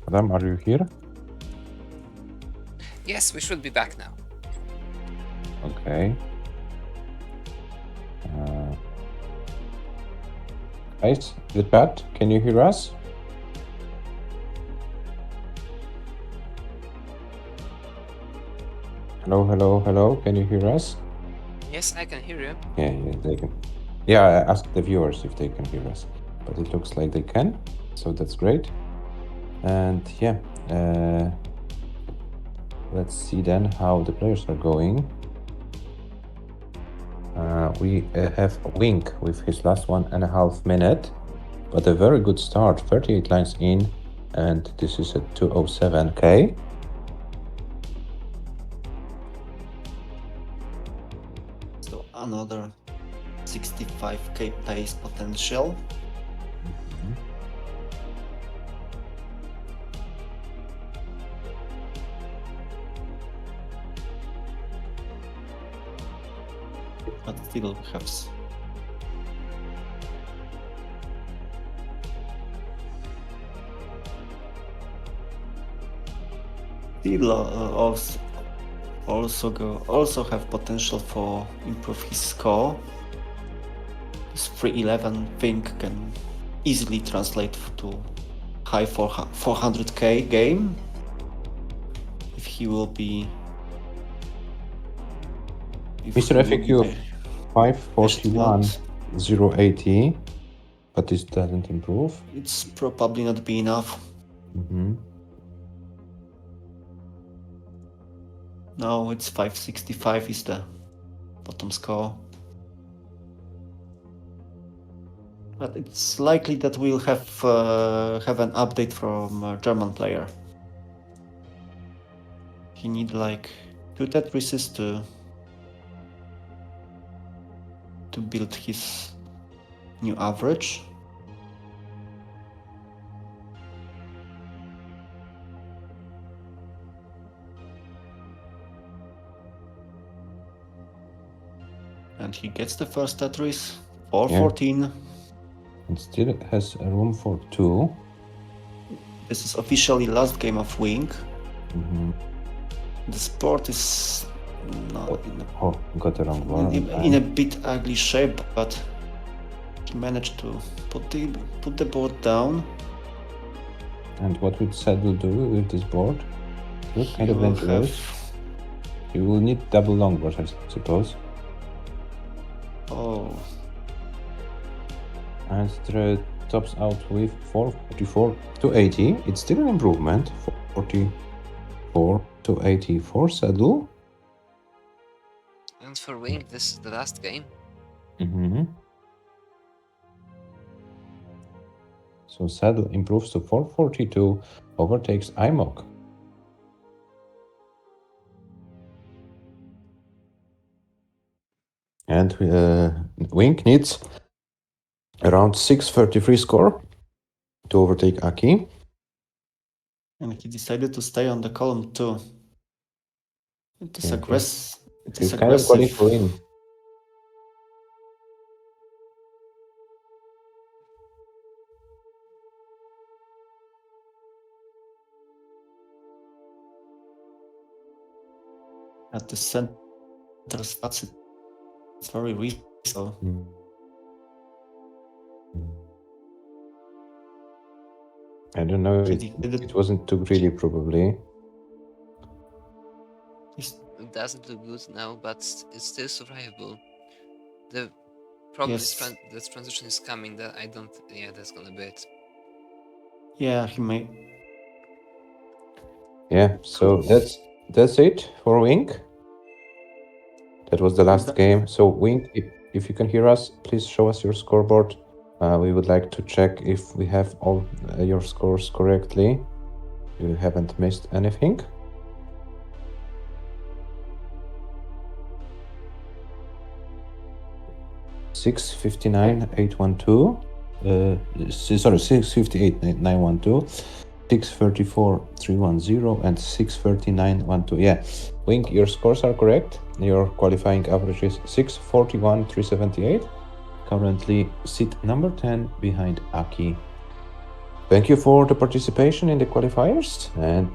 Adam, are you here? Yes, we should be back now. Okay. Guys, is it bad? Can you hear us? Hello, hello, hello. Can you hear us? Yes, I can hear you. Yeah, they can. Yeah, I asked the viewers if they can hear us, but it looks like they can, so that's great. And yeah, let's see then how the players are going. We have Wink with his last 1.5 minute, but a very good start, 38 lines in, and this is at 207k. So another 65k pace potential. But still perhaps still also have potential for improve his score. This 311 thing can easily translate to high 400k game if he will be. Mr. FAQ 541 080, but this doesn't improve. It's probably not be enough. No, it's 565 is the bottom score. But it's likely that we'll have an update from a German player. He need like 2 Tetrises to build his new average. And he gets the first Tetris, 414. Yeah. And still has a room for 2. This is officially last game of Wing. The sport is not got the wrong one. In a bit ugly shape, but he managed to put the board down. And what would CEDL do with this board? Look kind of dangerous. You will need double longboard, I suppose. Oh. And the tops out with 444 to 80. It's still an improvement. 44 to 80 for CEDL. And for Wing, this is the last game. So CEDL improves to 442, overtakes IMOC. And Wink needs around 633 score to overtake Aki. And he decided to stay on the column too. It is aggressive. It is kind of going for win. At the center spots, it's very risky. So. I don't know, it wasn't too greedy probably. It doesn't look good now, but it's still survivable. The problem is this transition is coming, that I don't, that's gonna be it. Yeah, he may. Yeah, so that's it for Wink. That was the last game. So Wink, if you can hear us, please show us your scoreboard. We would like to check if we have all your scores correctly. You haven't missed anything. $659,812. Sorry, 658,912. 634,310 and 639,112. Yeah, Wink, your scores are correct. Your qualifying average is 641,378. Currently seat number 10 behind Aki. Thank you for the participation in the qualifiers, and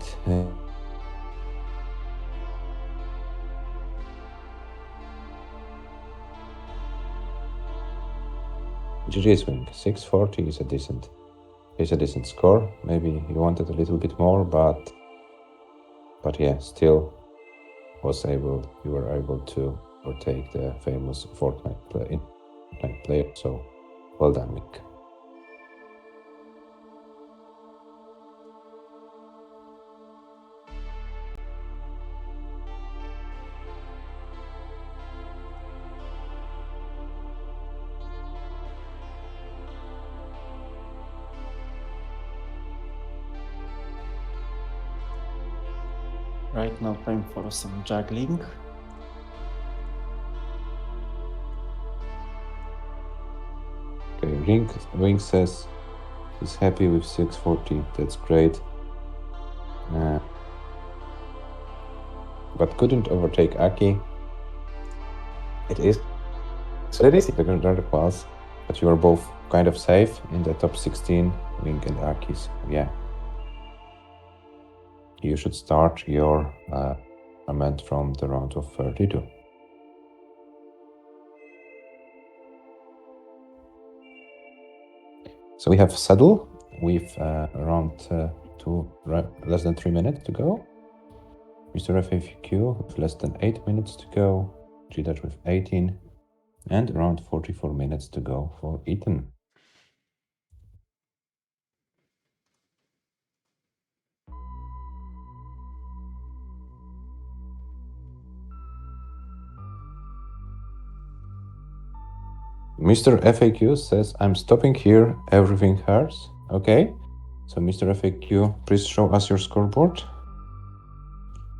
GG's win. 640 is a decent score. Maybe you wanted a little bit more, but yeah, still you were able to overtake the famous Fortnite player. So well done, Mick. Right now, time for some juggling. Okay, Ring says he's happy with 640. That's great. But couldn't overtake Aki. It is the contract was, but you are both kind of safe in the top 16, Wing and Aki's. Yeah. You should start your tournament from the round of 32. So we have CEDL with around less than 3 minutes to go. MR.FAQ with less than 8 minutes to go. GDUDGE with 18. And around 44 minutes to go for Ethan. MR.FAQ says, I'm stopping here, everything hurts. Okay, so MR.FAQ, please show us your scoreboard.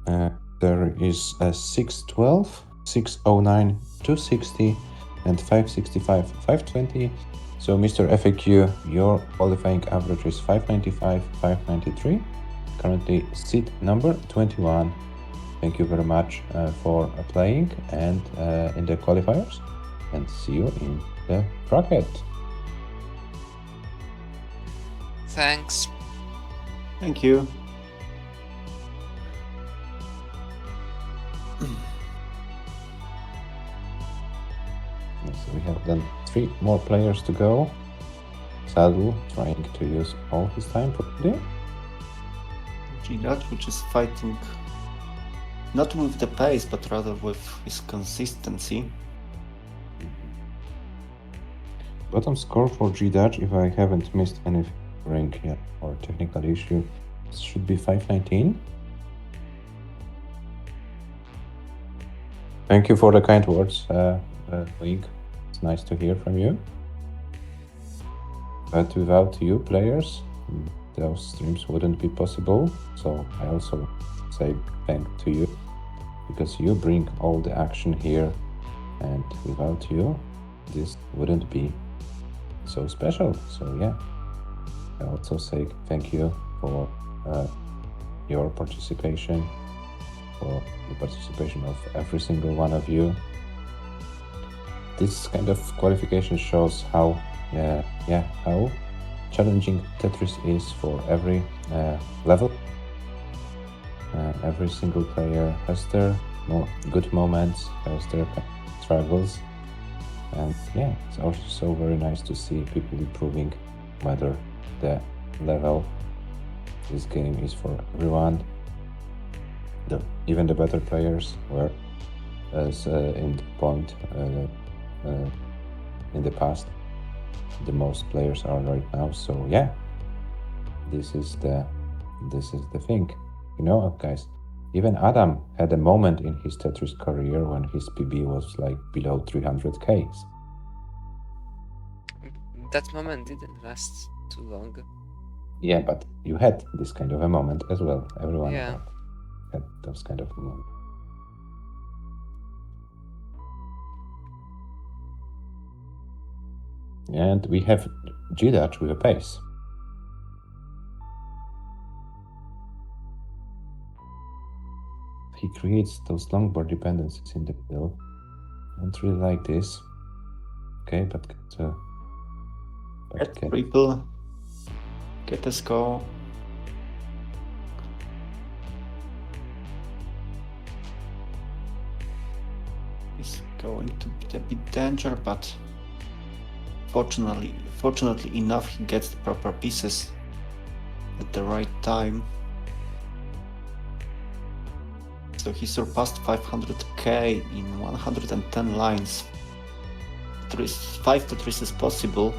There is a 612, 609, 260, and 565, 520. So MR.FAQ, your qualifying average is 595, 593. Currently seat number 21. Thank you very much for playing and in the qualifiers, and see you in the bracket. Thanks. Thank you. So we have then 3 more players to go. CEDL trying to use all his time probably. GDUDGE, which is fighting not with the pace, but rather with his consistency. Bottom score for GDUDGE, if I haven't missed any rank yet or technical issue, should be 519. Thank you for the kind words, Wing. It's nice to hear from you. But without you players, those streams wouldn't be possible. So I also say thank to you, because you bring all the action here, and without you, this wouldn't be so special. So yeah, I also say thank you for your participation, for the participation of every single one of you. This kind of qualification shows how how challenging Tetris is for every level. Every single player has their good moments, has their struggles, and yeah, it's also very nice to see people improving, whether the level this game is for everyone. Even the better players were as in the point in the past, the most players are right now. So yeah, this is the thing, you know, guys. Even Adam had a moment in his Tetris career when his PB was like below 300k. That moment didn't last too long. Yeah, but you had this kind of a moment as well. Everyone Yeah. had those kind of moments. And we have GDUDGE with a pace. He creates those longboard dependencies in the middle. I don't really like this. Okay, but Triple. get a score. It's going to be a bit danger, but fortunately enough, he gets the proper pieces at the right time. So he surpassed 500k in 110 lines. 5 Tetris is possible.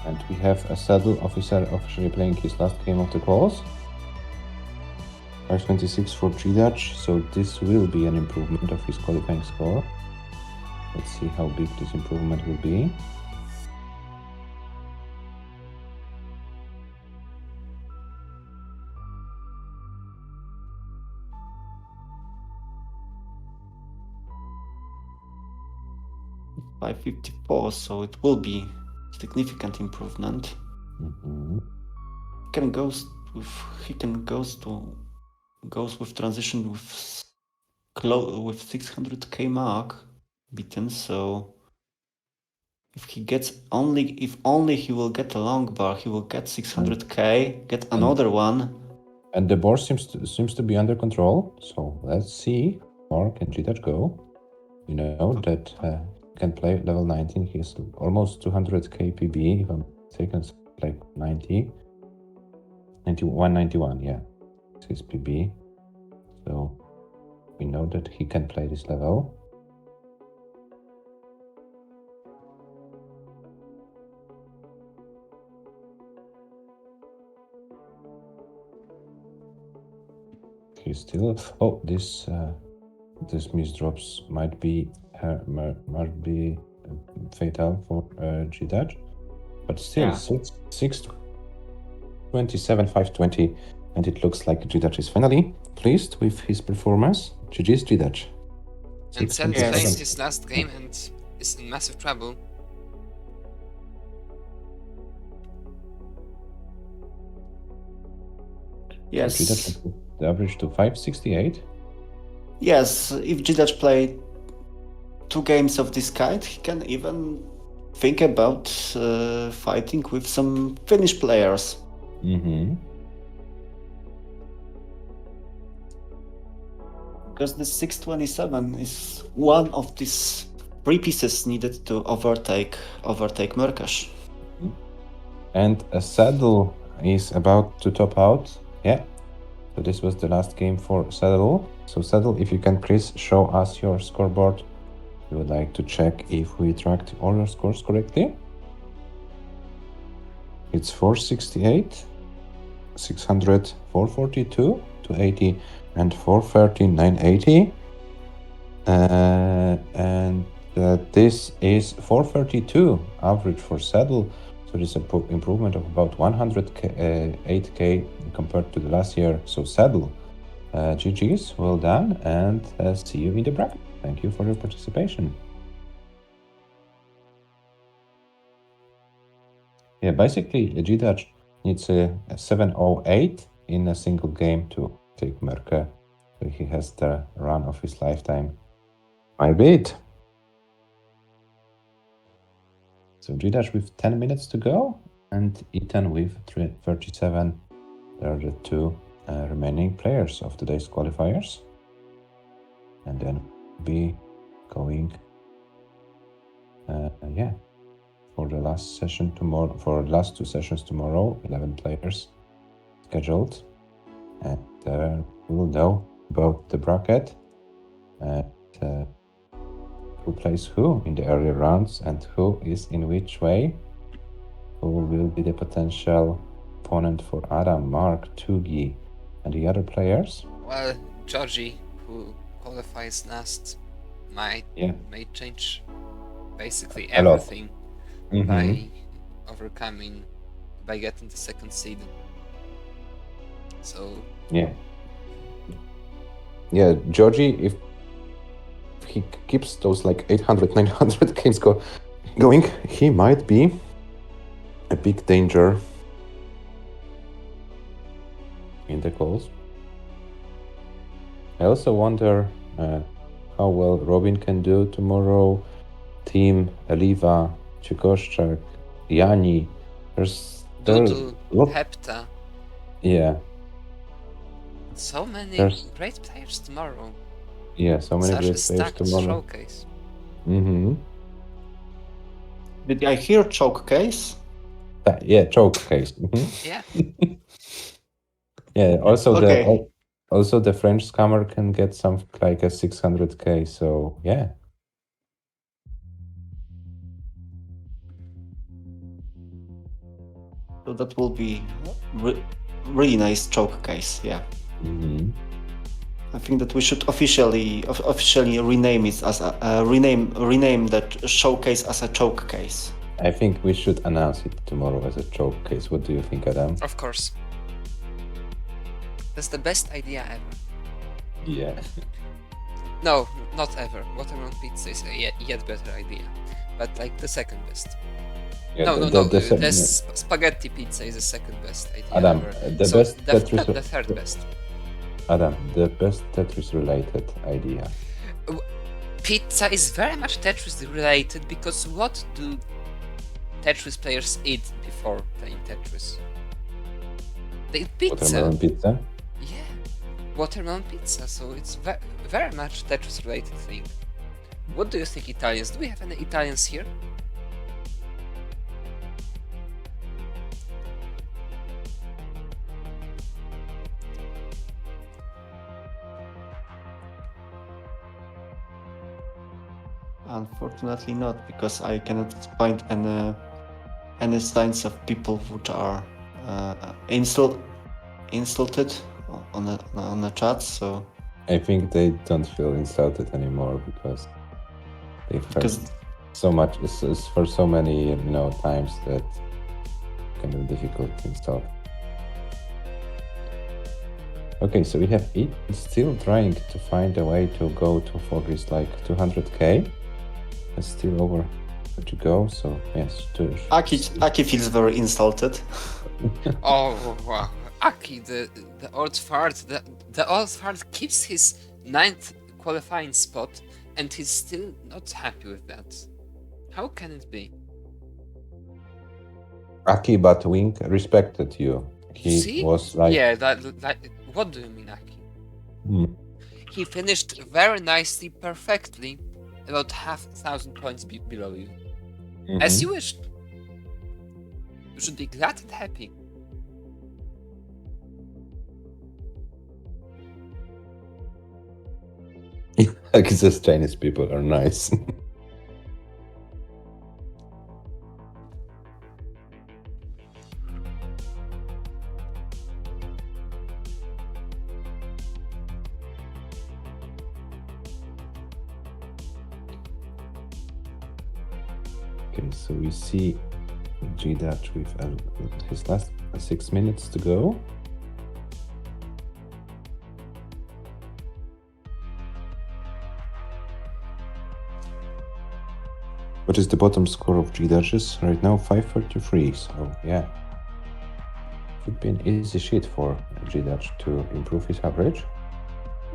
And we have a CEDL officer officially playing his last game of the calls. 526 for GDUDGE, so this will be an improvement of his qualifying score. Let's see how big this improvement will be. .554, so it will be significant improvement. Mm-hmm. He can goes with transition with 600k mark beaten. So if only he will get a long bar, he will get 600k, get another one. And the board seems to be under control. So let's see. Or can GDUDGE go? You know that can play level 19. He's almost 200k PB. If I'm mistaken, like 191. Yeah, it's his PB. So we know that he can play this level. He's still. Oh, this misdrops might be fatal for GDUDGE, but still 627, 520, and it looks like GDUDGE is finally pleased with his performance. GG's GDUDGE. And Sand is playing 627. his last game and is in massive trouble. So GDUDGE the average to 568. Yes, if GDUDGE play 2 games of this kind, he can even think about fighting with some Finnish players. Mm-hmm. Because the 627 is one of these 3 pieces needed to overtake Murkash. And a CEDL is about to top out. Yeah. So this was the last game for CEDL. So CEDL, if you can please show us your scoreboard. We would like to check if we tracked all your scores correctly. It's 468, 600, 442, 280, and 430, 980. And this is 432 average for CEDL. So this is an improvement of about 108k compared to the last year. So CEDL, GG's, well done, and see you in the bracket. Thank you for your participation. Yeah, basically, GDUDGE needs a 708 in a single game to take Merke. So he has the run of his lifetime. I beat. So GDUDGE with 10 minutes to go, and Ethan with 37. They are the 2 remaining players of today's qualifiers. And then be going, for the last session tomorrow. For the last 2 sessions tomorrow, 11 players scheduled, and we will know about the bracket and who plays who in the earlier rounds and who is in which way. Who will be the potential opponent for Adam, Mark, Tugi, and the other players? Well, Georgie, who qualifies last, might change basically everything by getting the 2nd seed. So Georgie, if he keeps those like 800, 900 games going, he might be a big danger in the calls. I also wonder how well Robin can do tomorrow. Team, Eliva, Chikoszczak, Jani. There's Doodle, look, Hepta. yeah, So many there's great players tomorrow. so many Such a great players stacked tomorrow. showcase. Mm-hmm. Did I hear choke case? Yeah, choke case. Mhm. Yeah. Yeah. Also Okay. also the French scammer can get something like a 600k. So yeah. So that will be really nice choke case. Yeah. Mm-hmm. I think that we should officially rename it as rename that showcase as a choke case. I think we should announce it tomorrow as a choke case. What do you think, Adam? Of course. That's the best idea ever. Yeah. No, not ever. Watermelon pizza is a yet better idea. But like the second best. Yeah, No. The spaghetti pizza is the second best idea Adam, ever. the So best the Tetris. the third best. Adam, the best Tetris related idea. Pizza is very much Tetris related because what do Tetris players eat before playing Tetris? They eat pizza. Watermelon pizza. Yeah, watermelon pizza. So it's very much Tetris related thing. What do you think, Italians? Do we have any Italians here? Unfortunately not, because I cannot find any signs of people which are insulted on the chat. So I think they don't feel insulted anymore because they've heard so much for so many times that kind of difficult to install. Okay, so we have it still trying to find a way to go to Fogris like 200k. It's still over to go, so yes. Aki feels very insulted. Oh wow, Aki, the old fart, the old fart keeps his 9th qualifying spot, and he's still not happy with that. How can it be? Aki, but Wink respected you. He See? was like, Yeah, that. What do you mean, Aki? He finished very nicely, perfectly, about 1,000 points below you. As you wished. You should be glad and happy. Aki says Chinese people are nice. Okay, so we see GDUDGE with his last 6 minutes to go. What is the bottom score of GDUDGE's right now? 533. So yeah, should be an easy sheet for GDUDGE to improve his average.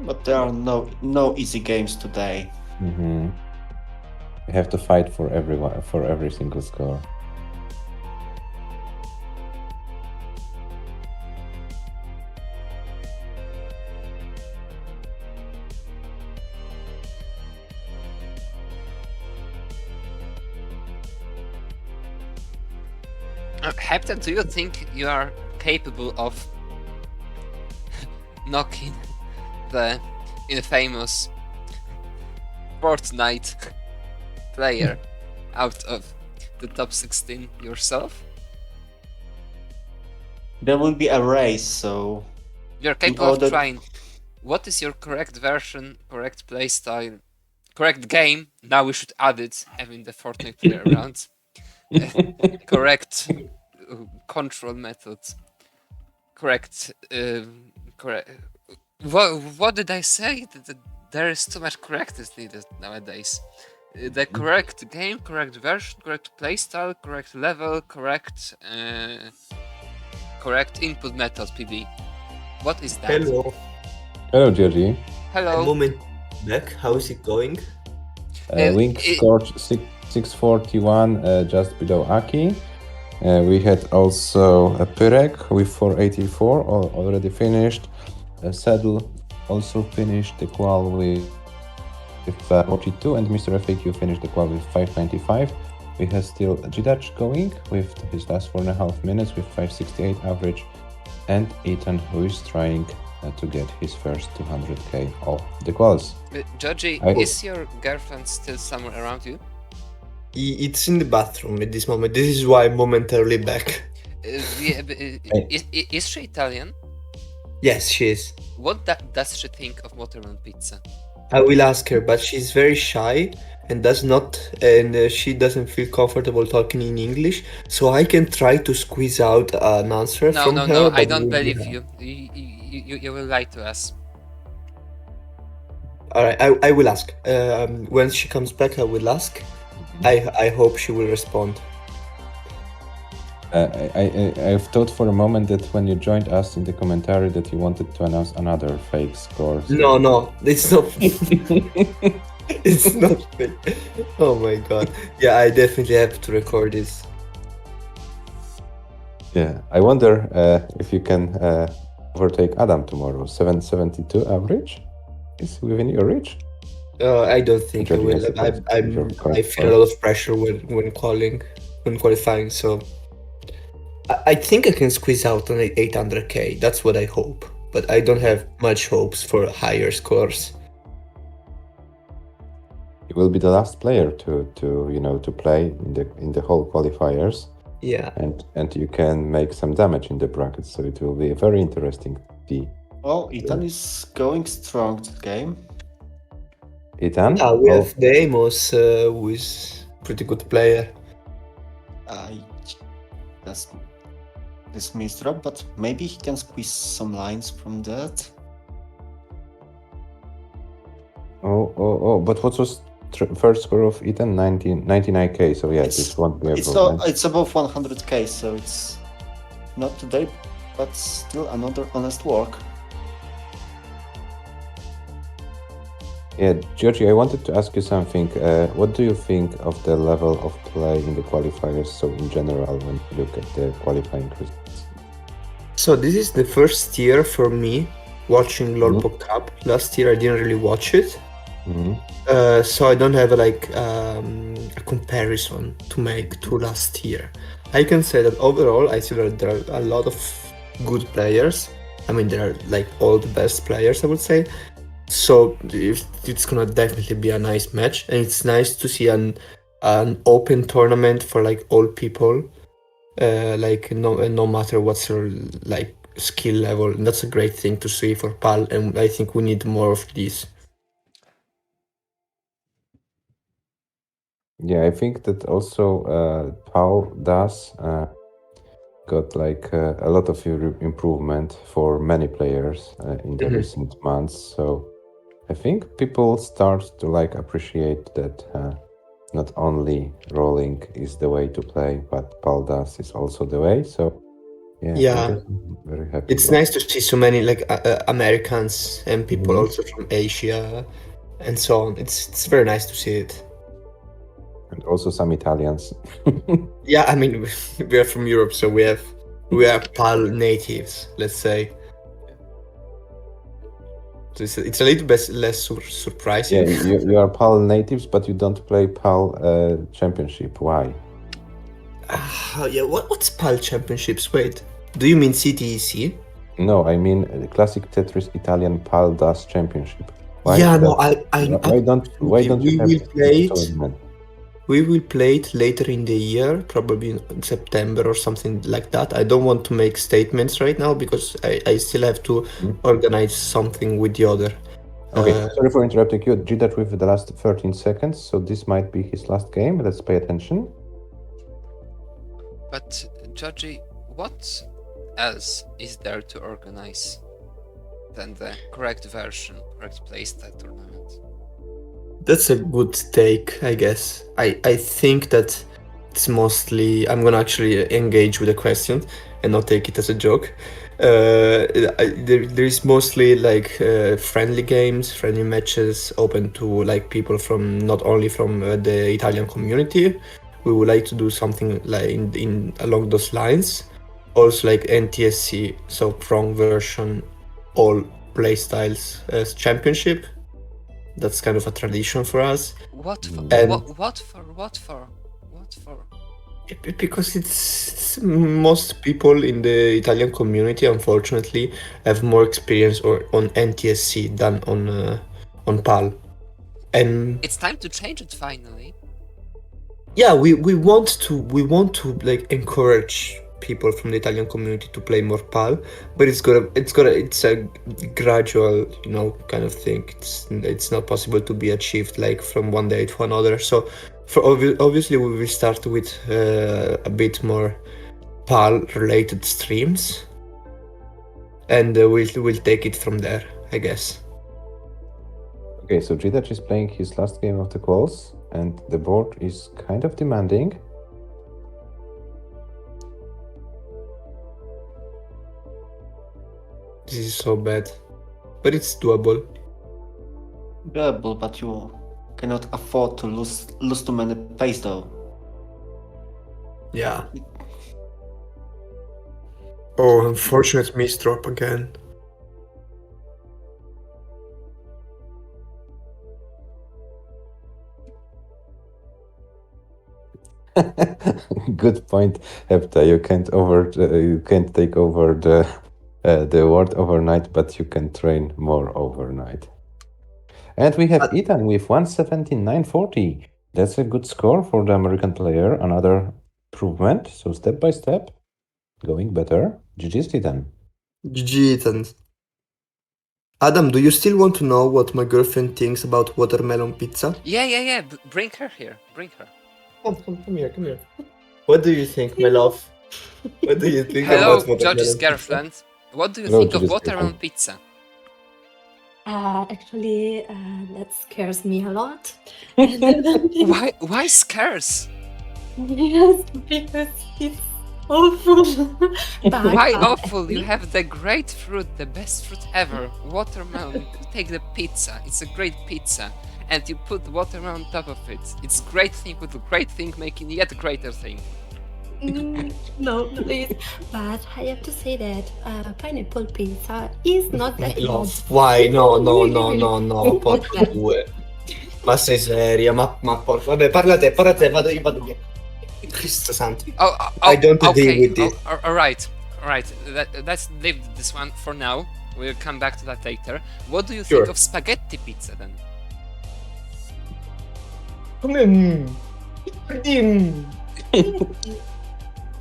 But there are no easy games today. We have to fight for everyone, for every single score. Hepta, do you think you are capable of knocking the infamous Fortnite player out of the top 16 yourself? There will be a race, so You're capable of trying. What is your correct version, correct playstyle, correct game? Now we should add it, having the Fortnite player around. Correct control methods. Correct. What did I say? There is too much correctness needed nowadays. The correct game, correct version, correct playstyle, correct level, correct input method. PB. What is that? Hello. Hello, Georgie. Hello. A moment back. How is it going? Wink scored 641, just below Aki. We had also a PYREK with 484 already finished. CEDL also finished the qual with 42, and MR.FAQ finished the qual with 595. We have still GDUDGE going with his last 4.5 minutes with 568 average, and Ethan, who is trying to get his first 200k of the quals. Judgy, is your girlfriend still somewhere around you? It's in the bathroom at this moment. This is why I'm momentarily back. Is she Italian? Yes, she is. What does she think of watermelon pizza? I will ask her, but she's very shy and she doesn't feel comfortable talking in English. So I can try to squeeze out an answer from her. No, I but don't we- believe you. You will lie to us. All right, I will ask. When she comes back, I will ask. I hope she will respond. I've thought for a moment that when you joined us in the commentary that you wanted to announce another fake score. So. No, it's not. It's not fake. Oh my god. Yeah, I definitely have to record this. Yeah, I wonder if you can overtake Adam tomorrow. 772 average is within your reach. I don't think I will. I feel a lot of pressure when qualifying. So I think I can squeeze out an 800k. That's what I hope. But I don't have much hopes for higher scores. You will be the last player to play in the whole qualifiers. Yeah. And you can make some damage in the brackets, so it will be very interesting to see. Well, Ethan is going strong this game. Ethan? We have Deimos, who is pretty good player. That's this misdrop, but maybe he can squeeze some lines from that. But what was first score of Ethan? 99k, so yeah, this won't be a problem. It's above 100k, so it's not today, but still another honest work. Yeah, Georgie, I wanted to ask you something. What do you think of the level of play in the qualifiers, so in general, when you look at the qualifying results? So this is the first year for me watching Pog Cup. Last year I didn't really watch it. So I don't have a comparison to make to last year. I can say that overall I see that there are a lot of good players. I mean, there are all the best players, I would say. So it's gonna definitely be a nice match, and it's nice to see an open tournament for all people, no matter what's your skill level. And that's a great thing to see for PAL, and I think we need more of these. Yeah, I think that also PAL does got a lot of improvement for many players in the recent months. So I think people start to appreciate that not only rolling is the way to play, but PAL does is also the way. So yeah. I'm very happy. It's nice to see so many Americans and people also from Asia and so on. It's very nice to see it. And also some Italians. Yeah, I mean, we are from Europe, so we are PAL natives, let's say. So it's a little bit less surprising. Yeah, you are PAL natives, but you don't play PAL Championship. Why? Yeah, what's PAL Championships? Wait, do you mean CTEC? No, I mean Classic Tetris Italian PAL DAS Championship. Why yeah, no, why don't you have it? We will play it later in the year, probably in September or something like that. I don't want to make statements right now because I still have to organize something with the other. Okay, sorry for interrupting you. GDUDGE with the last 13 seconds, so this might be his last game. Let's pay attention. But, Georgie, what else is there to organize than the correct version, correct playstyle tournament? That's a good take, I guess. I think that it's mostly... I'm gonna actually engage with the question and not take it as a joke. There is mostly friendly games, friendly matches open to people from not only from the Italian community, we would like to do something like in along those lines. Also like NTSC, so Prong version, all playstyles as championship. That's kind of a tradition for us. What for? And What for? because it's most people in the Italian community, unfortunately, have more experience on NTSC than on PAL. And It's time to change it finally. yeah, we want to like encourage people from the Italian community to play more PAL, but it's a gradual, kind of thing. It's not possible to be achieved like from one day to another. So obviously we will start with a bit more PAL related streams, and we'll take it from there, I guess. Okay, so GDUDGE is playing his last game of the quals, and the board is kind of demanding. This is so bad, but it's doable. Doable, but you cannot afford to lose too many plays though. Yeah. Oh, unfortunate misdrop again. Good point, Hepta. You can't take over the word overnight, but you can train more overnight. And we have Ethan with 179.40. That's a good score for the American player. Another improvement. So step by step, going better. GG's, Ethan. GG, Ethan. Adam, do you still want to know what my girlfriend thinks about watermelon pizza? Yeah. Bring her here. Bring her. Come here. What do you think, my love? What do you think Hello, about watermelon George's pizza? girlfriend. What do you Hello, think of George's watermelon girlfriend. pizza? Actually, that scares me a lot. Why scarce? Yes, because it's awful. But, Why awful? You have the great fruit, the best fruit ever. Watermelon. Take the pizza. It's a great pizza. And you put watermelon on top of it. It's great thing with a great thing making yet greater thing. No, please. But I have to say that pineapple pizza is not that bad. Love, why? No. Not bad. Ma sei seria? Ma porca... Vabbè, parla te, vado via. Cristo santo. I don't agree with this. Alright. Let's leave this one for now. We'll come back to that later. What do you think of spaghetti pizza then?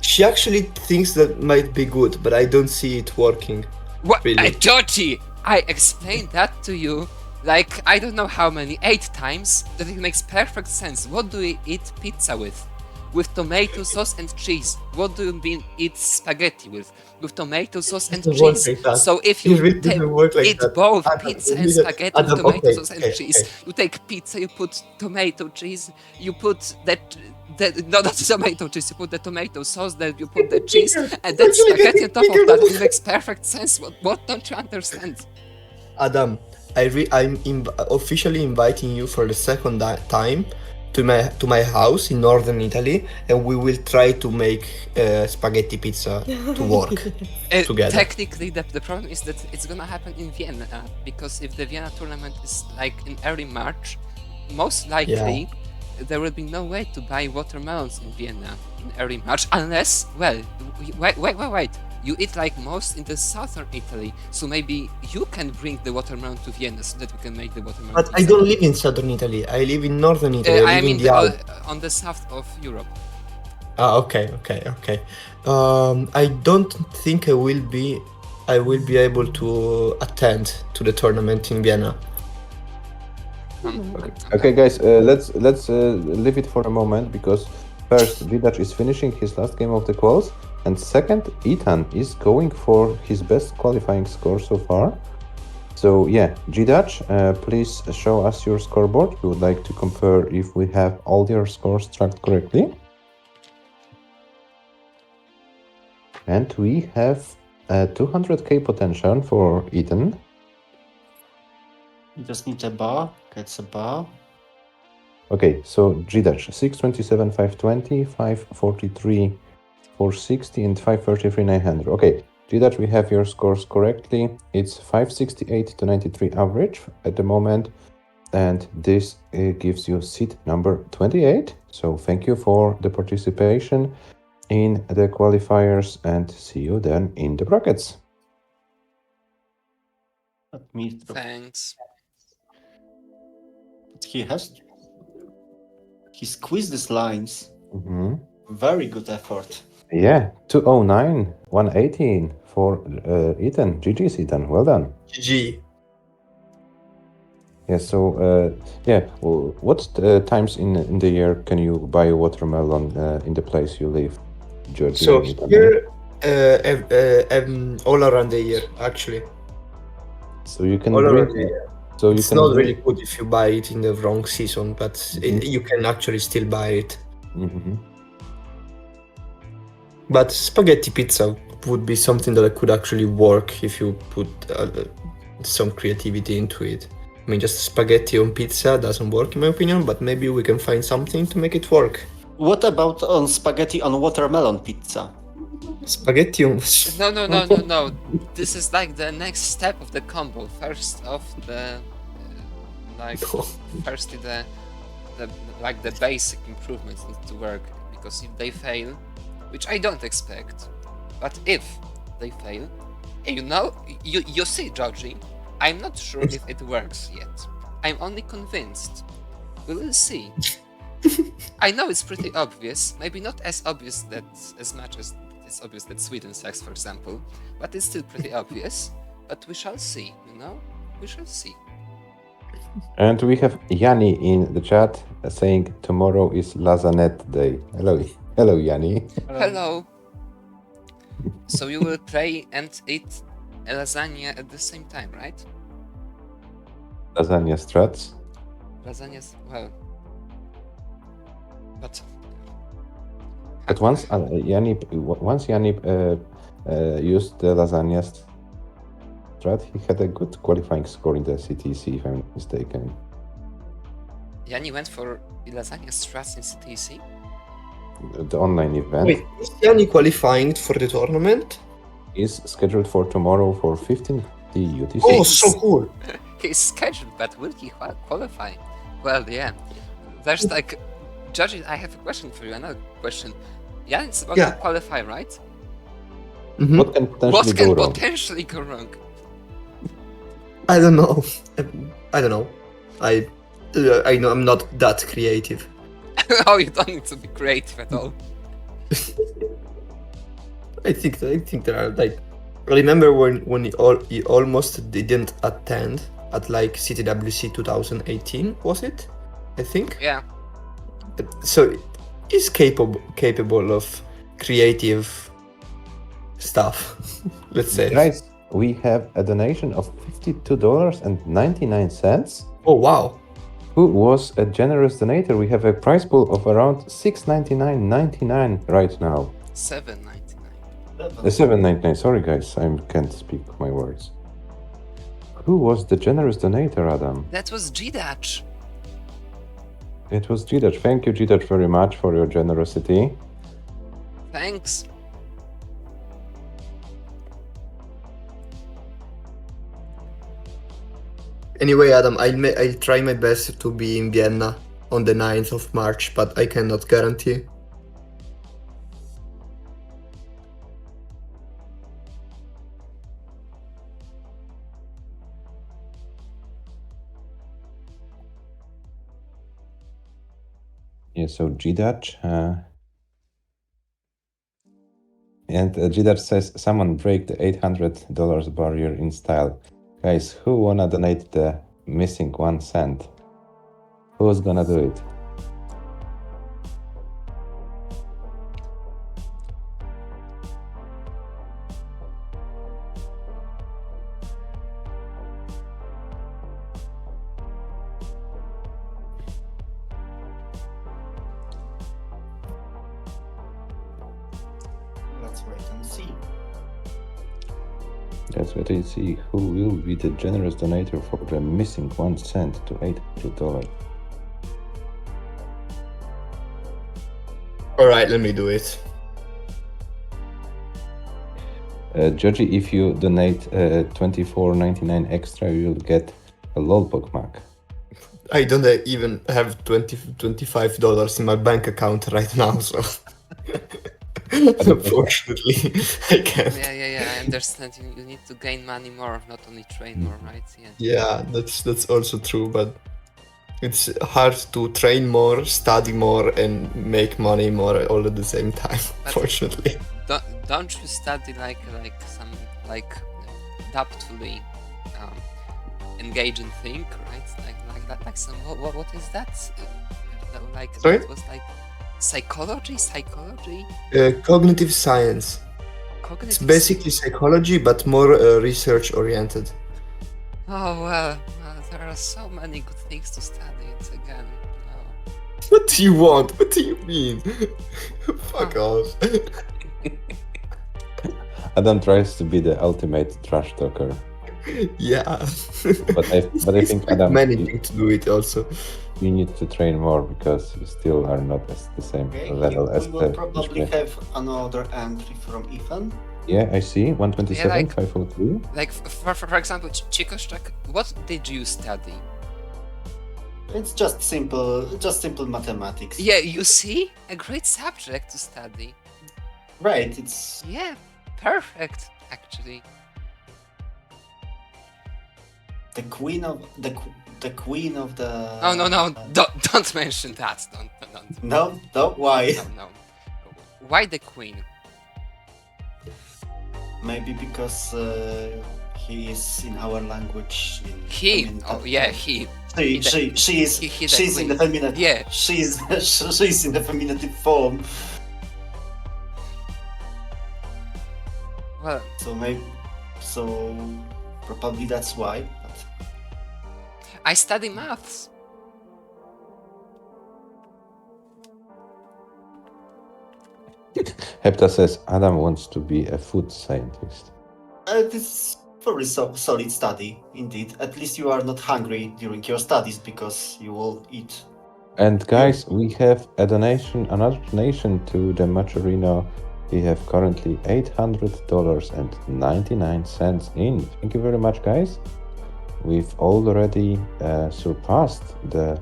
She actually thinks that might be good, but I don't see it working. What? Really? Georgie! I explained that to you like I don't know how many, 8 times, that it makes perfect sense. What do we eat pizza with? With tomato sauce and cheese. What do you mean eat spaghetti with? With tomato sauce and cheese. So if you eat both pizza and spaghetti with tomato sauce and cheese, you take pizza, you put tomato cheese, you put not tomato cheese, you put the tomato sauce, then you put the cheese, and then spaghetti on top of that. It makes perfect sense. What don't you understand? Adam, I'm officially inviting you for the second time to my house in northern Italy, and we will try to make spaghetti pizza to work together. Technically, the problem is that it's gonna happen in Vienna, because if the Vienna tournament is like in early March, most likely there will be no way to buy watermelons in Vienna in early March, unless, well, wait. You eat like most in the southern Italy, so maybe you can bring the watermelon to Vienna so that we can make the watermelon But pizza. I don't live in southern Italy. I live in northern Italy. I mean, in the on the south of Europe. Okay. I don't think I will be able to attend to the tournament in Vienna. Okay, guys, let's leave it for a moment, because first, GDUDGE is finishing his last game of the quals, and second, Ethan is going for his best qualifying score so far. So yeah, GDUDGE, please show us your scoreboard. We would like to compare if we have all your scores tracked correctly. And we have 200k potential for Ethan. You just need a bar, gets a bar. Okay, so GDUDGE 627, 520, 543, 460, and 533, 900. Okay, GDUDGE, we have your scores correctly. It's 568 to 93 average at the moment, and this gives you seat number 28. So thank you for the participation in the qualifiers, and see you then in the brackets. Let me through. Thanks. He squeezed these lines. Mm-hmm. Very good effort. Yeah, 209, 118 for Ethan. GG's, Ethan. Well done. GG. Yeah, so, what times in the year can you buy a watermelon in the place you live, Georgie? So and Ethan? here, all around the year, actually. So you can All bring around the year. So you It's can not bring... really good if you buy it in the wrong season, but you can actually still buy it. Mm-hmm. But spaghetti pizza would be something that could actually work if you put some creativity into it. I mean, just spaghetti on pizza doesn't work in my opinion, but maybe we can find something to make it work. What about on spaghetti on watermelon pizza? Spaghetti on... No. This is like the next step of the combo. First off, firstly the basic improvements need to work, because if they fail, which I don't expect, but if they fail, you see, Georgie, I'm not sure if it works yet. I'm only convinced. We will see. I know it's pretty obvious, maybe not as obvious as much as it's obvious that Sweden sucks, for example, but it's still pretty obvious. But we shall see, we shall see. And we have Yanni in the chat saying tomorrow is Lasagnet day. Hello, Yanni. Hello. So you will play and eat a lasagna at the same time, right? Lasagna struts. Lasagnas, well, but once Yanni used the lasagna strat, he had a good qualifying score in the CTC, if I'm not mistaken. Yanni went for lasagna strats in CTC? The online event. Wait, is Yanni qualifying for the tournament? Is scheduled for tomorrow for 15 UTC. Oh, so cool! He's scheduled, but will he qualify? Well, yeah. There's Judge, I have a question for you, another question. Yanni's about to qualify, right? Mm-hmm. What can potentially go wrong? I don't know. I don't know. I know I'm not that creative. Oh, you don't need to be creative at all. I think there are I remember when he almost didn't attend at CTWC 2018, was it? I think. Yeah. So he's capable of creative stuff. Let's say. Guys, we have a donation of $52.99. Oh wow! Who was a generous donator? We have a prize pool of around $699.99 right now. $7.99. $7.99. Sorry, guys, I can't speak my words. Who was the generous donator, Adam? That was GDUDGE. It was GDUDGE. Thank you, GDUDGE, very much for your generosity. Thanks. Anyway, Adam, I'll try my best to be in Vienna on the 9th of March, but I cannot guarantee. Yeah, so GDUDGE. And GDUDGE says, someone break the $800 barrier in style. Guys, who wanna donate the missing 1 cent? Who's gonna do it? Let's wait and see. Let's wait and see who will be the generous donator for the missing 1 cent to $800. Alright, let me do it. Georgie, if you donate $24.99 extra, you'll get a lolpog mug. I don't even have $25 in my bank account right now, so unfortunately I can't. Yeah, I understand. You need to gain money more, not only train more, right? Yeah. Yeah, that's also true, but it's hard to train more, study more, and make money more all at the same time. But Fortunately, don't you study like some doubtfully engaging thing, right? Like some what is that? Like Sorry? it was like psychology. cognitive science. Cognitive. It's basically psychology, but more research oriented. Oh well, there are so many good things to study. It's again. Oh. What do you want? What do you mean? Fuck off. Adam tries to be the ultimate trash talker. Yeah. But I think, Adam, managing to do it also. you need to train more because you still are not at the same Okay, level we as will the probably have another entry from Ethan. Yeah, I see. 127, Yeah, like- 502. Like for example, Chikoshtak, what did you study? It's just simple mathematics. Yeah, you see, a great subject to study. Right, it's Yeah, perfect actually. the queen of the Oh no, don't mention that. Don't. No, why? No. Why the queen? Maybe because he is in our language. He. Oh yeah, he. She's the in the queen. feminine. Yeah. She's in the feminative form. Well, So probably that's why. But I study maths. Hepta says Adam wants to be a food scientist. this is very solid study indeed. At least you are not hungry during your studies because you will eat. And guys, we have another donation to the Maturino. We have currently $800.99 in. Thank you very much, guys. We've already surpassed the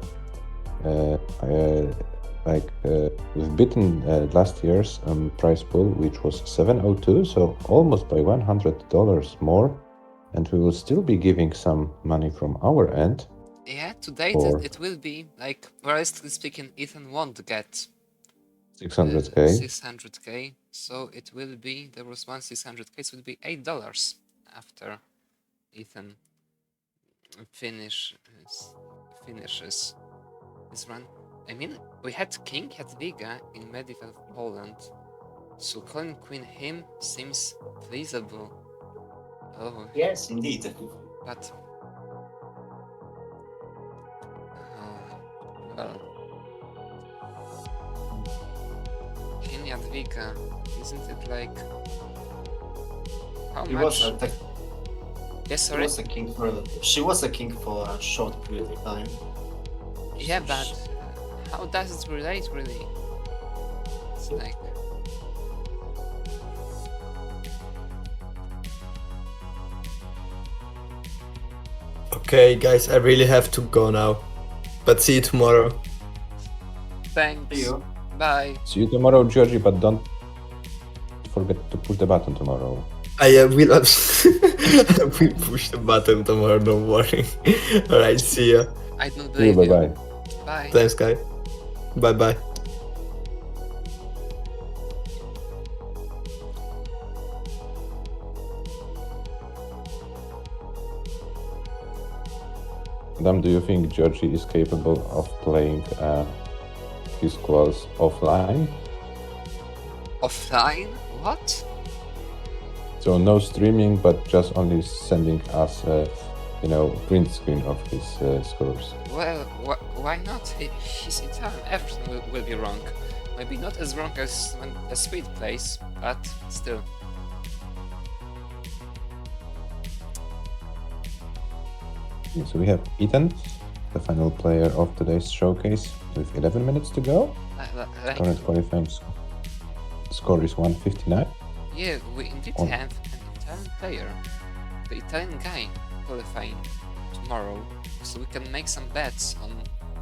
we've beaten last year's prize pool, which was 702, so almost by $100 more, and we will still be giving some money from our end. Yeah, today Or- it will be like, realistically speaking, Ethan won't get 600k. 600k. So it will be, there was one 600k, so it will be $8 after Ethan finishes his run. I mean, we had King Jadwiga in medieval Poland, so calling Queen him seems feasible. Oh, Yes, indeed. but well, King Jadwiga, isn't it like how He much? was Yes, she sorry. was a king for a short period of time. Yeah, but how does it relate really? It's like Okay, guys, I really have to go now. But see you tomorrow. thanks. See you. Bye. See you tomorrow, Georgie, but don't forget to push the button tomorrow. I will I will push the button tomorrow, don't worry. Alright, see ya. I don't See you, believe you. bye-bye. Bye. Thanks, guys. Bye bye. Adam, do you think Georgie is capable of playing his calls offline? Offline? What? So no streaming, but just only sending us print screen of his scores. Well, why not? He's Italian. Everything will be wrong. Maybe not as wrong as when a Swede plays, but still. So we have Ethan, the final player of today's showcase. with 11 minutes to go. Current qualifying score is 159. Yeah, we indeed On- have an Italian player, the Italian guy, qualifying tomorrow, so we can make some bets on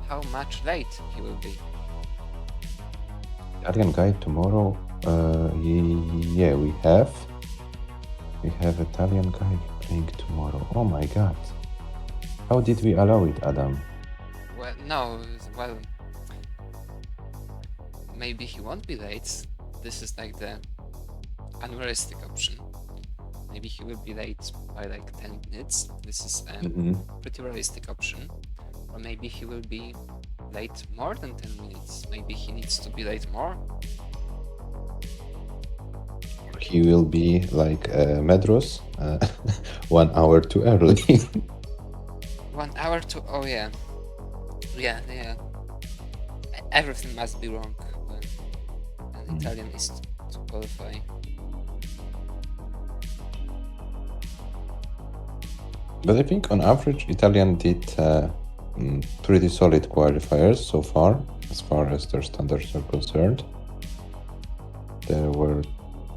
how much late he will be. Italian guy tomorrow. Yeah, we have Italian guy playing tomorrow. Oh my god! How did we allow it, Adam? Well, no, well, maybe he won't be late. This is like the unrealistic option. Maybe he will be late by like 10 minutes. This is a pretty realistic option. Or maybe he will be late more than 10 minutes. Maybe he needs to be late more. He will be like Medros, 1 hour too early. 1 hour to... Oh yeah. Yeah. Everything must be wrong when an Italian is to qualify. But I think on average, Italian did pretty solid qualifiers so far as their standards are concerned. There were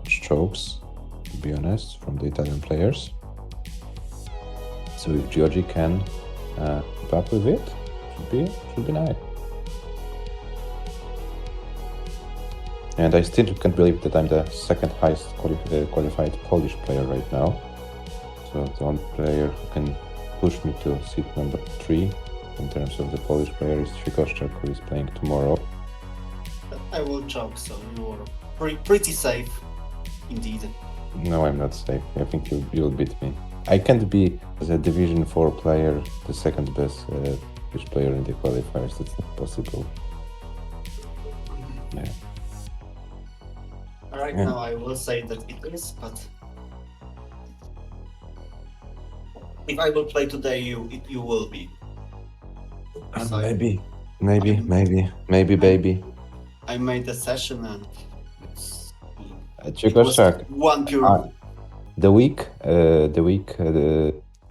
strokes, to be honest, from the Italian players. So if GDUDGE can keep up with it, should be nice. And I still can't believe that I'm the second highest qualified Polish player right now. So the only player who can push me to seat number 3 in terms of the Polish player is Sikoszczak, who is playing tomorrow. I will joke, so you are pretty safe, indeed. No, I'm not safe. I think you'll beat me. I can't be, as a Division 4 player, the second best Polish player in the qualifiers. That's not possible. Yeah. Right now I will say that it is, but if I will play today, you will be. So Maybe, baby. I made a session and it's Sikoszczak, one pure. the week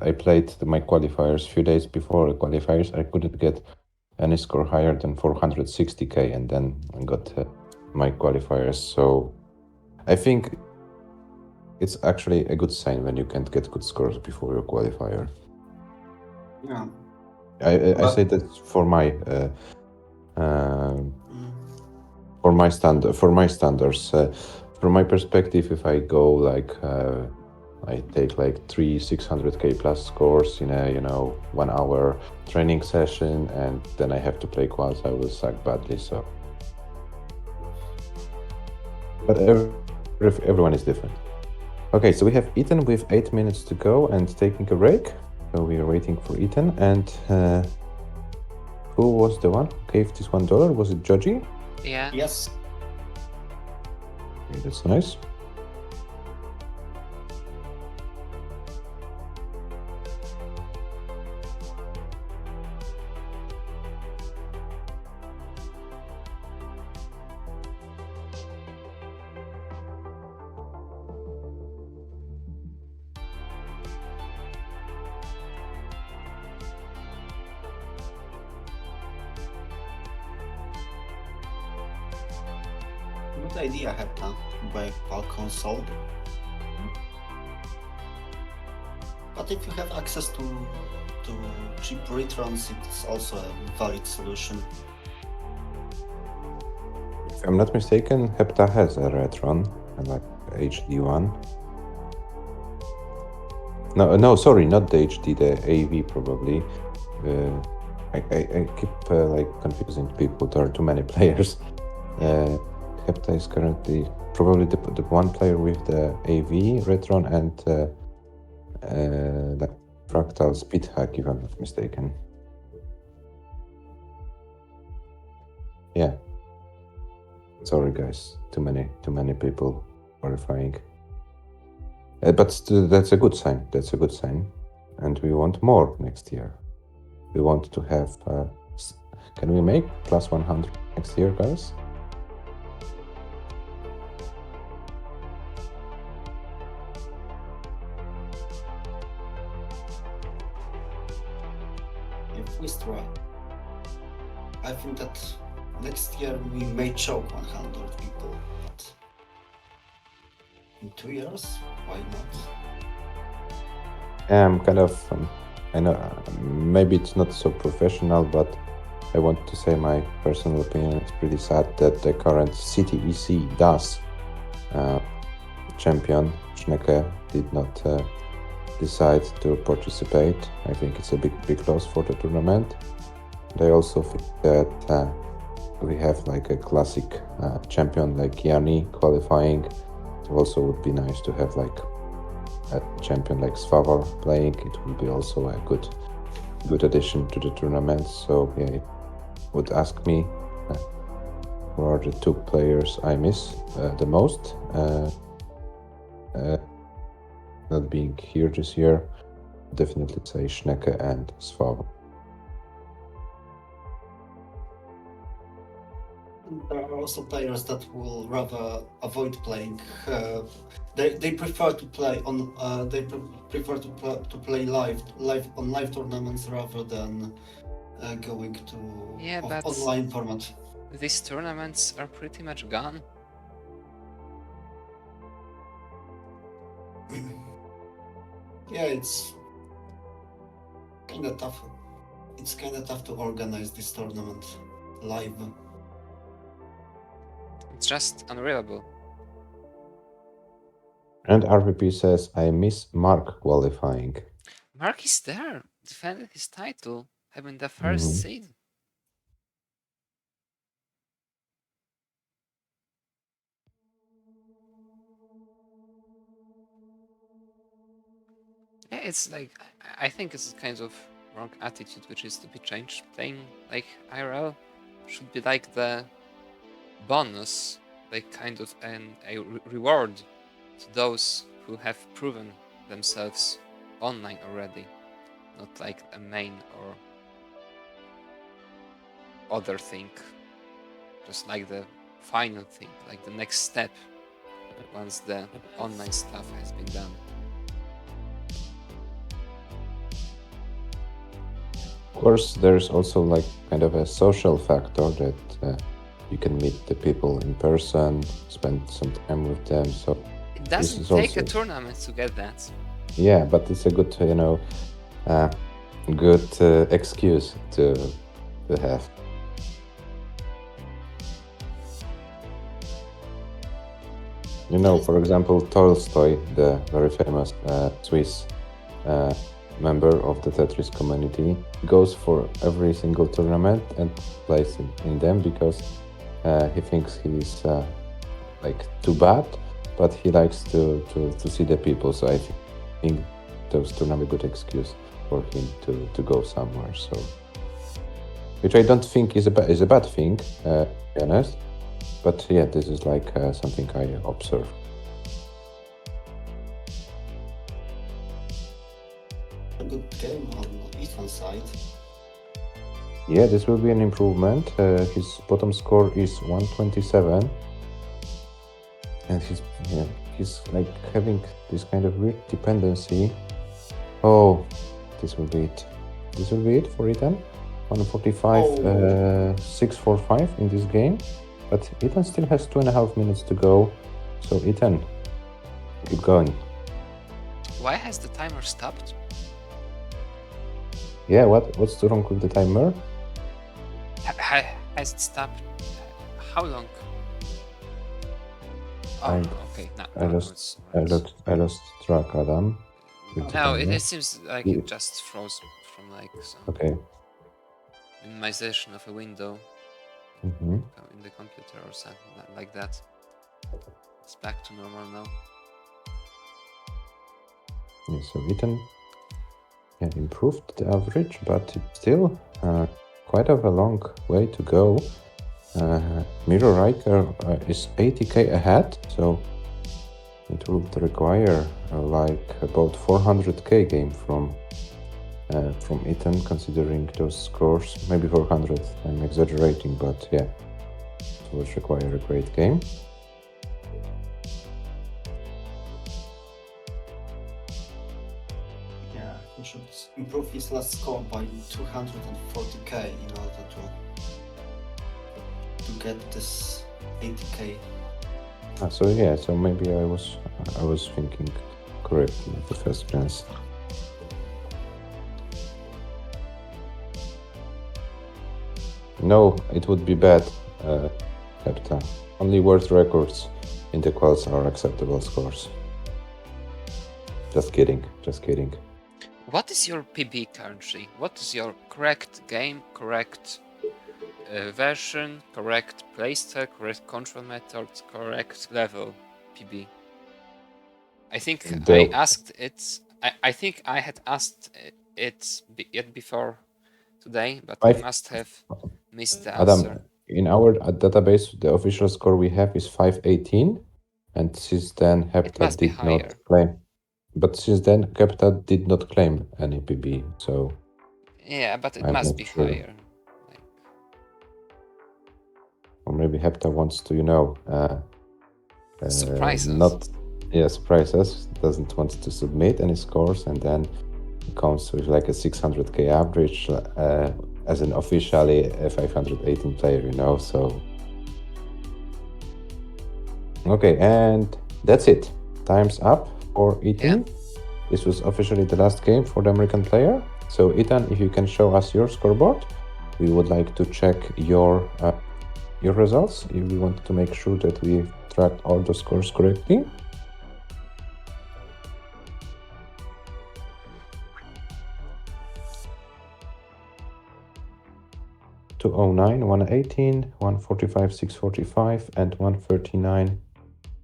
I played my qualifiers a few days before the qualifiers, I couldn't get any score higher than 460k, and then I got my qualifiers. So I think it's actually a good sign when you can't get good scores before your qualifier. Yeah. I say that for my standards. From my perspective, if I go like I take like 600k plus scores in a 1 hour training session, and then I have to play quals, I will suck badly. So, but everyone is different. Okay, so we have Ethan with 8 minutes to go and taking a break. So we are waiting for Ethan. And who was the one who gave this $1? Was it GDUDGE? Yeah. Yes. Okay, that's nice. Good idea, Hepta, to buy a console. But if you have access to cheap retrons, it's also a valid solution. If I'm not mistaken, Hepta has a Retron, like HD one. No, sorry, not the HD, the AV probably. I keep like confusing people. There are too many players. Hepta is currently probably the one player with the AV Retron and the Fractal Speed Hack, if I'm not mistaken. Yeah. Sorry, guys. Too many people qualifying. But that's a good sign. That's a good sign, and we want more next year. We want to have. Can we make plus 100 next year, guys? If we try, I think that next year we may choke 100 people, but in 2 years, why not? I'm kind of, I know maybe it's not so professional, but I want to say my personal opinion. It's pretty sad that the current CTEC DAS champion Schnecke did not decide to participate. I think it's a big loss for the tournament. And I also think that we have like a classic champion like Yanni qualifying. It also would be nice to have like a champion like Svavor playing. It will be also a good addition to the tournament. So yeah, it would ask me who are the 2 players I miss the most not being here this year. Definitely say Schnecke and Svavor. There are also players that will rather avoid playing. They prefer to play on. To play live on live tournaments rather than going to but online format. These tournaments are pretty much gone. Yeah, it's kind of tough. It's kind of tough to organize this tournament live. It's just unreliable. And RVP says, I miss Mark qualifying. Mark is there, defending his title, having the first seed. Yeah, it's like, I think it's kind of wrong attitude which is to be changed. Playing like IRL should be like the bonus, like kind of a reward to those who have proven themselves online already, not like a main or other thing, just like the final thing, like the next step once the online stuff has been done. Of course, there's also like kind of a social factor that you can meet the people in person, spend some time with them. So it doesn't take a tournament to get that. Yeah, but it's a good, good excuse to have. For example, Tolstoy, the very famous Swiss member of the Tetris community, goes for every single tournament and plays in them because he thinks he's like too bad, but he likes to see the people. So I think those tournaments are a good excuse for him to go somewhere. So, which I don't think is a bad thing, to be honest. But yeah, this is like something I observe. A good game on Ethan's side. Yeah, this will be an improvement. His bottom score is 127, and he's like having this kind of weird dependency. Oh, this will be it. This will be it for Ethan. 145, 645 in this game. But Ethan still has 2.5 minutes to go. So Ethan, keep going. Why has the timer stopped? Yeah, what's wrong with the timer? Has it stopped? How long? Okay. I lost track, Adam. No, it seems like it just froze from like some minimization of a window in the computer or something like that. It's back to normal now. Yeah, so Ethan improved the average, but it's still quite of a long way to go. Miro Riker is 80k ahead, so it would require like about 400k game from Ethan, considering those scores. Maybe 400, I'm exaggerating, but yeah, it would require a great game. Yeah, he should improve his last score by 240k in order to get this 80k. So yeah, so maybe I was thinking correctly at the first glance. No, it would be bad, Hepta. Only world records in the quals are acceptable scores. Just kidding, just kidding. What is your PB currently? What is your correct game, correct version, correct playstyle, correct control methods, correct level PB? I think I asked it. I think I had asked it yet before today, but I must have missed the answer. Adam, in our database, the official score we have is 518, and since then Hepta did not claim. But since then Hepta did not claim any PB, so yeah, but it must be higher. Or maybe Hepta wants to, surprise us. Surprise us. Doesn't want to submit any scores, and then comes with like a 600k average as an officially a 518 player, so. Okay, and that's it. Time's up for Ethan. Yeah. This was officially the last game for the American player. So Ethan, if you can show us your scoreboard, we would like to check your results. If we want to make sure that we tracked all the scores correctly. (209, 118, 145, 645, and 139,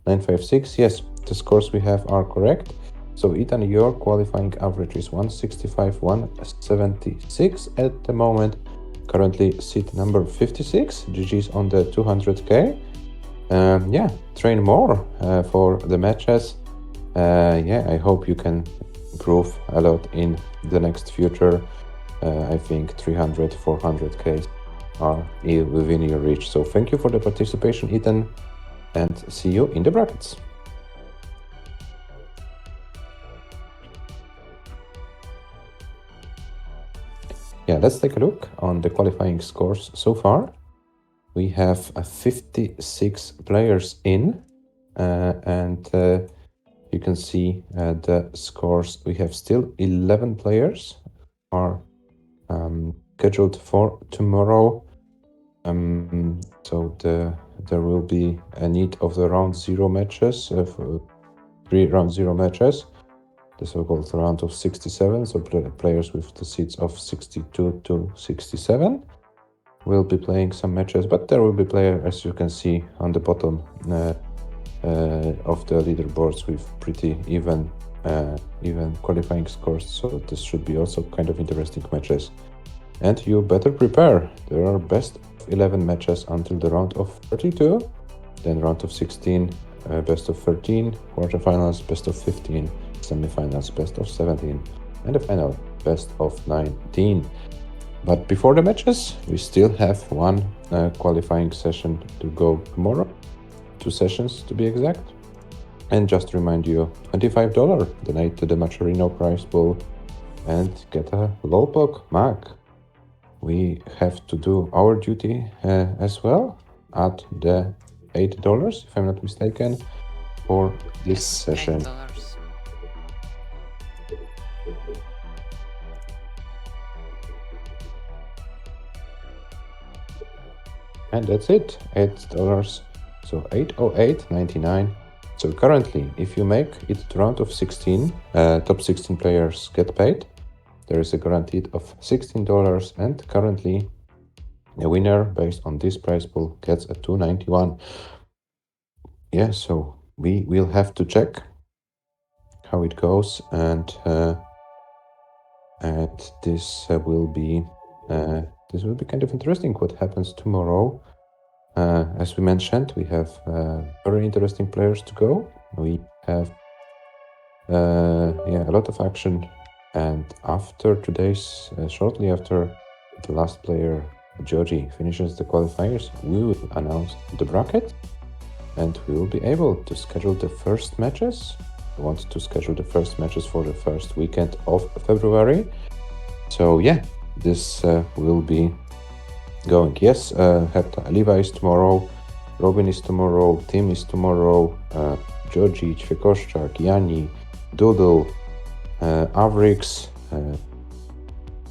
956). Yes, the scores we have are correct. So Ethan, your qualifying average is 165, 176 at the moment. Currently seat number 56. GG's on the 200k. Train more for the matches. I hope you can improve a lot in the next future. I think 300, 400k are within your reach. So thank you for the participation, Ethan, and see you in the brackets. Yeah, let's take a look on the qualifying scores so far. We have 56 players in, and you can see the scores. We have still 11 players are scheduled for tomorrow. So there will be a need of the round 0 matches, 3 round 0 matches. The so-called round of 67, so players with the seats of 62 to 67 will be playing some matches, but there will be players, as you can see on the bottom of the leaderboards, with pretty even qualifying scores, so this should be also kind of interesting matches. And you better prepare. There are best of 11 matches until the round of 32, then round of 16, best of 13, quarterfinals, best of 15, semifinals, best of 17, and the final, best of 19. But before the matches, we still have one qualifying session to go tomorrow, 2 sessions to be exact. And just to remind you, $25 donate to the Macherino prize pool and get a Lolpog mug. We have to do our duty as well at the $8, if I'm not mistaken, for this session. $8. And that's it, $8, so $808.99. So currently, if you make it to round of 16, top 16 players get paid. There is a guaranteed of $16, and currently a winner based on this prize pool gets a $291. Yeah, so we will have to check how it goes, and this will be kind of interesting what happens tomorrow. As we mentioned, we have very interesting players to go. We have a lot of action, and after today's, shortly after the last player, Georgie, finishes the qualifiers, we will announce the bracket, and we will be able to schedule the first matches. We want to schedule the first matches for the first weekend of February. So yeah, this will be going. Yes, Levi is tomorrow, Robin is tomorrow, Tim is tomorrow, Georgi, Ćvekoščak, Yanni, Doodle, Avrix,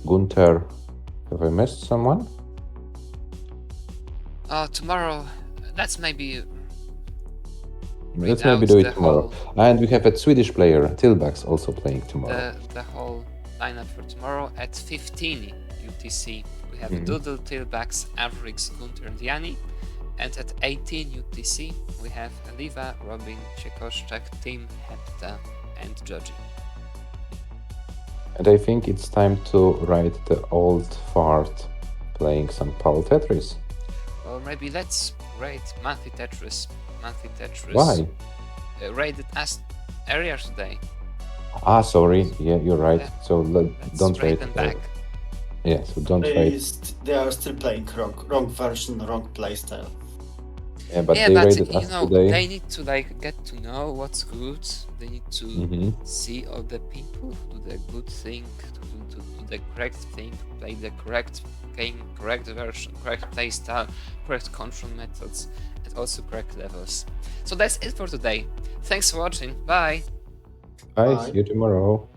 Gunther. Have I missed someone? Tomorrow, let's maybe Let's maybe do it tomorrow. And we have a Swedish player, Tilbax, also playing tomorrow. The whole lineup for tomorrow at 15 UTC. We have Mhm. Doodle, Tilbax, Avrix, Gunther, and Yanni. And at 18 UTC, we have Liva, Robin, Ćvekoščak, Tim, Hepta, and Georgi. And I think it's time to ride the old fart playing some Paul Tetris. Or maybe let's rate Monthly Tetris. Why? Rated as earlier today. Sorry. Yeah, you're right. Yeah. So Let's don't rate rate them back. Yeah, so don't They, rate. they are still playing wrong version, wrong playstyle. Yeah, but Yeah, they but rated you us know, today. they need to like get to know what's good. They need to Mhm. see all the people who do the good thing, to do the correct thing, play the correct game, correct version, correct playstyle, correct control methods, and also correct levels. So that's it for today. Thanks for watching. Bye. Bye. Bye. See you tomorrow.